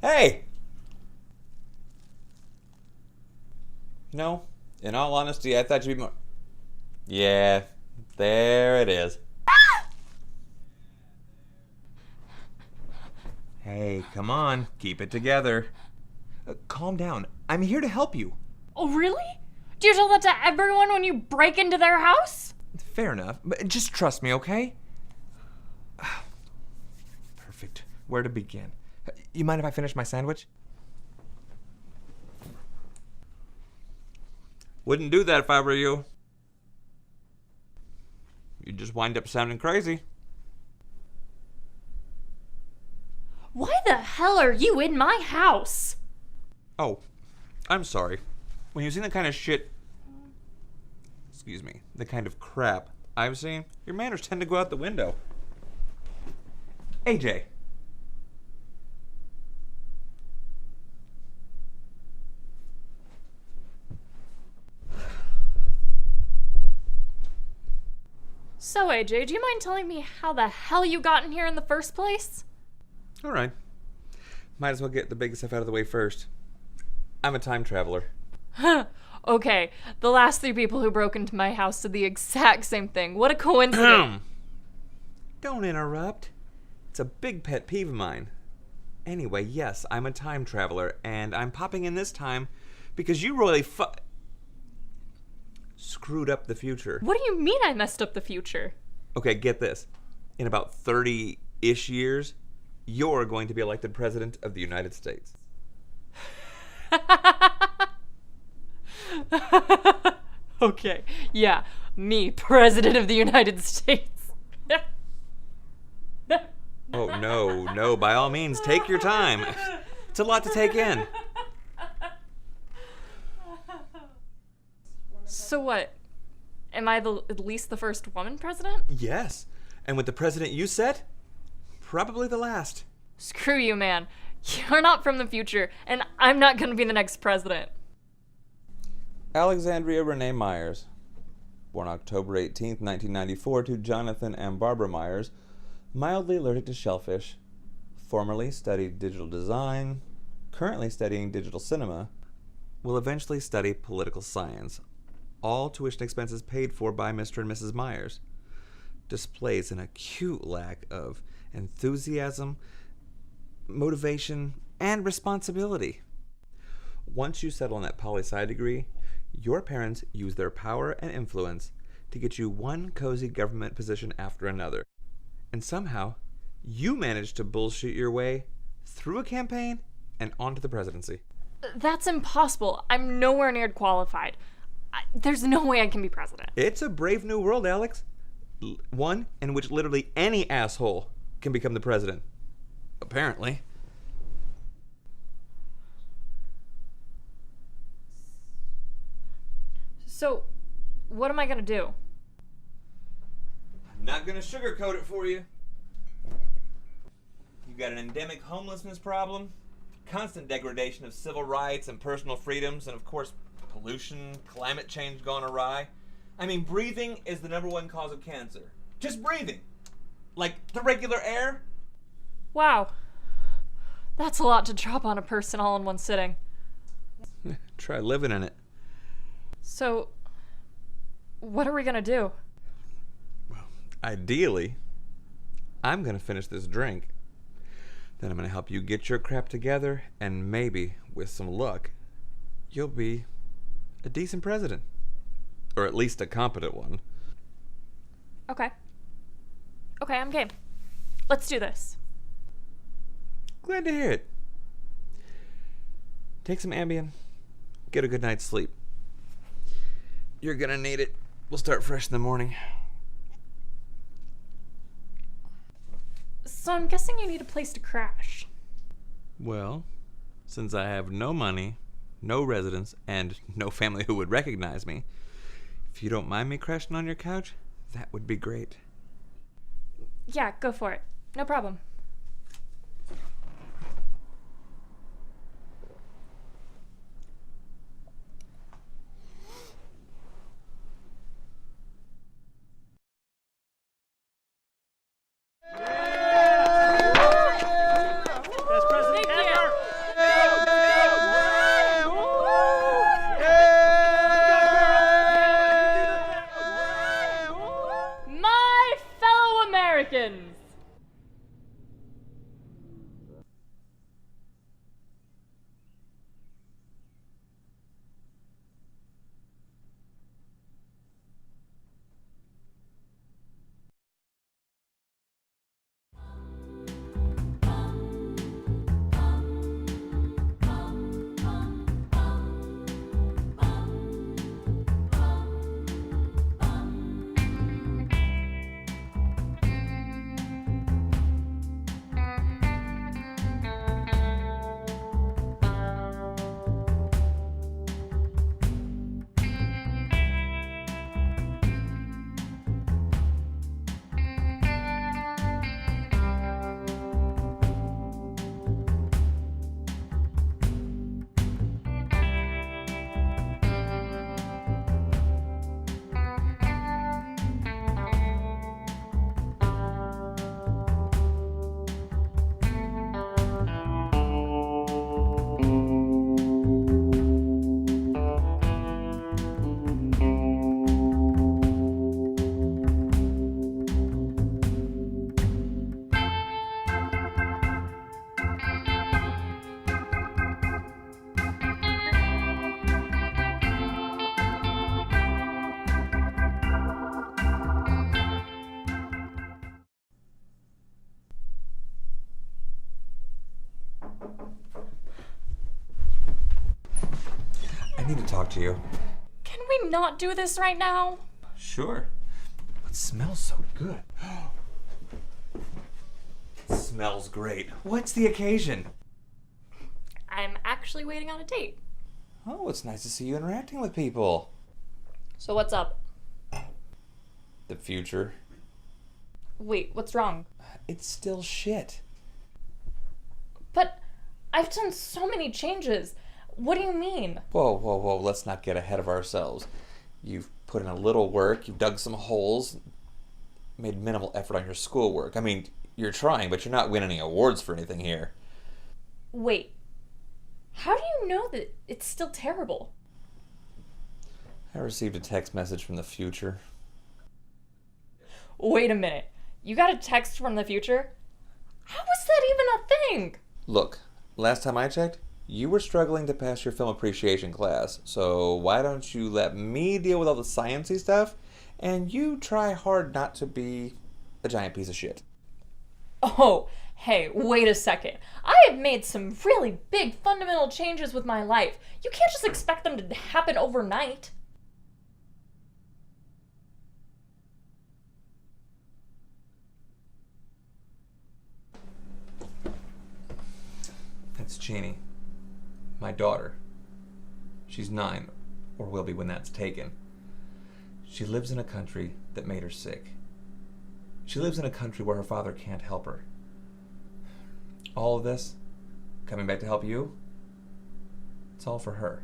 Hey! No, in all honesty, I thought you'd be more... Yeah, there it is. Hey, come on, keep it together. Calm down. I'm here to help you. Oh, really? Do you tell that to everyone when you break into their house? Fair enough, but just trust me, okay? Perfect. Where to begin? You mind if I finish my sandwich? Wouldn't do that if I were you. You'd just wind up sounding crazy. Why the hell are you in my house? Oh, I'm sorry. When you've seen the kind of shit... Excuse me. The kind of crap I've seen, your manners tend to go out the window. AJ. So, AJ, do you mind telling me how the hell you got in here in the first place? All right. Might as well get the big stuff out of the way first. I'm a time traveler. Okay, the last 3 people who broke into my house did the exact same thing. What a coincidence. Don't interrupt. It's a big pet peeve of mine. Anyway, yes, I'm a time traveler, and I'm popping in this time because you really screwed up the future. What do you mean I messed up the future? Okay, get this. In about 30-ish years, you're going to be elected president of the United States. Okay, yeah, me, president of the United States. Oh, no, by all means, take your time. It's a lot to take in. So what? Am I at least the first woman president? Yes, and with the president you set, probably the last. Screw you, man. You're not from the future, and I'm not gonna be the next president. Alexandria Renee Myers, born October 18th, 1994, to Jonathan and Barbara Myers, mildly allergic to shellfish, formerly studied digital design, currently studying digital cinema, will eventually study political science, all tuition expenses paid for by Mr. and Mrs. Myers, displays an acute lack of enthusiasm, motivation, and responsibility. Once you settle on that poli-sci degree, your parents use their power and influence to get you one cozy government position after another. And somehow, you manage to bullshit your way through a campaign and onto the presidency. That's impossible. I'm nowhere near qualified. There's no way I can be president. It's a brave new world, Alex. One in which literally any asshole can become the president. Apparently. So, what am I gonna do? I'm not gonna sugarcoat it for you. You got an endemic homelessness problem, constant degradation of civil rights and personal freedoms, and of course, pollution, climate change gone awry. I mean, breathing is the #1 cause of cancer. Just breathing. Like the regular air. Wow. That's a lot to drop on a person all in one sitting. Try living in it. So, what are we gonna do? Well, ideally, I'm gonna finish this drink. Then I'm gonna help you get your crap together, and maybe, with some luck, you'll be a decent president. Or at least a competent one. Okay. Okay, I'm game. Let's do this. Glad to hear it. Take some Ambien. Get a good night's sleep. You're gonna need it. We'll start fresh in the morning. So I'm guessing you need a place to crash. Well, since I have no money, no residence, and no family who would recognize me, if you don't mind me crashing on your couch, that would be great. Yeah, go for it. No problem. My fellow Americans! I need to talk to you. Can we not do this right now? Sure. It smells so good. It smells great. What's the occasion? I'm actually waiting on a date. Oh, it's nice to see you interacting with people. So what's up? The future. Wait, what's wrong? It's still shit. But I've done so many changes. What do you mean? Whoa. Let's not get ahead of ourselves. You've put in a little work, you've dug some holes, made minimal effort on your schoolwork. I mean, you're trying, but you're not winning any awards for anything here. Wait. How do you know that it's still terrible? I received a text message from the future. Wait a minute. You got a text from the future? How is that even a thing? Look, last time I checked, you were struggling to pass your film appreciation class, so why don't you let me deal with all the sciencey stuff, and you try hard not to be a giant piece of shit. Oh, hey, wait a second. I have made some really big fundamental changes with my life. You can't just expect them to happen overnight. That's Jeannie, my daughter. She's 9, or will be when that's taken. She lives in a country that made her sick. She lives in a country where her father can't help her. All of this, coming back to help you, it's all for her.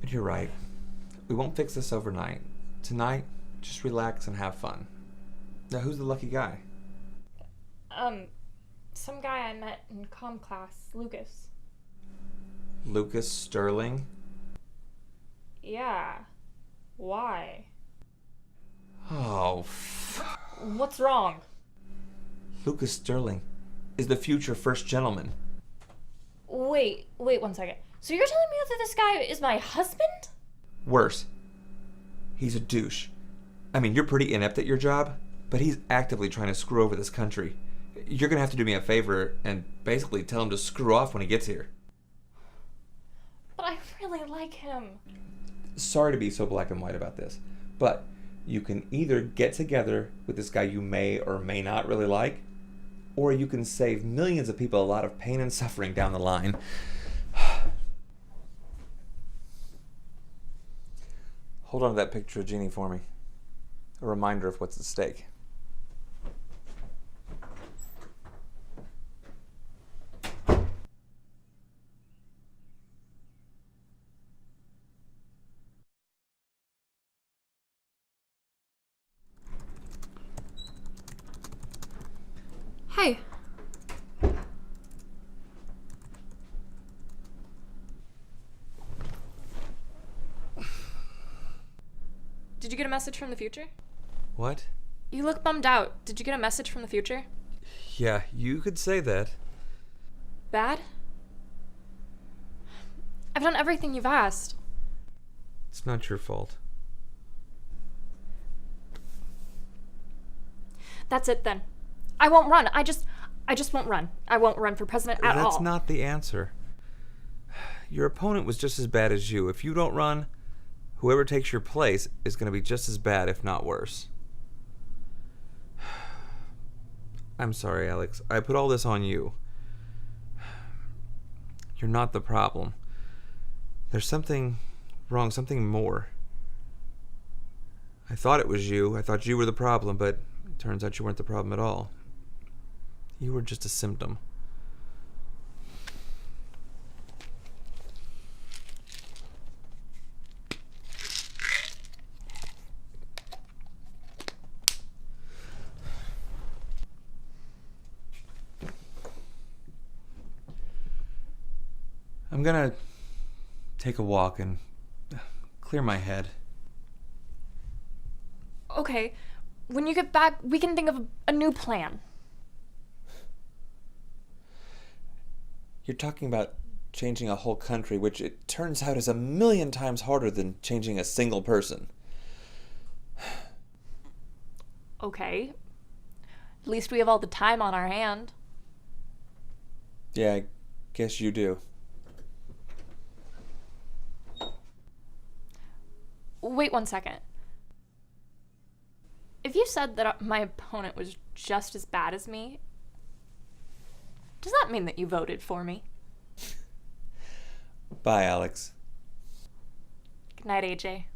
But you're right. We won't fix this overnight. Tonight, just relax and have fun. Now, who's the lucky guy? Some guy I met in comm class, Lucas. Lucas Sterling? Yeah. Why? Oh, What's wrong? Lucas Sterling is the future first gentleman. Wait 1 second. So you're telling me that this guy is my husband? Worse. He's a douche. I mean, you're pretty inept at your job, but he's actively trying to screw over this country. You're gonna have to do me a favor and basically tell him to screw off when he gets here. But I really like him. Sorry to be so black and white about this, but you can either get together with this guy you may or may not really like, or you can save millions of people a lot of pain and suffering down the line. Hold on to that picture of Jeannie for me. A reminder of what's at stake. Hey. Did you get a message from the future? What? You look bummed out. Did you get a message from the future? Yeah, you could say that. Bad? I've done everything you've asked. It's not your fault. That's it then. I won't run. I just won't run. I won't run for president at all. That's not the answer. Your opponent was just as bad as you. If you don't run, whoever takes your place is going to be just as bad, if not worse. I'm sorry, Alex. I put all this on you. You're not the problem. There's something wrong, something more. I thought it was you. I thought you were the problem, but it turns out you weren't the problem at all. You were just a symptom. I'm gonna take a walk and clear my head. Okay. When you get back, we can think of a new plan. You're talking about changing a whole country, which it turns out is 1,000,000 times harder than changing a single person. Okay. At least we have all the time on our hand. Yeah, I guess you do. Wait 1 second. If you said that my opponent was just as bad as me, does that mean that you voted for me? Bye, Alex. Good night, AJ.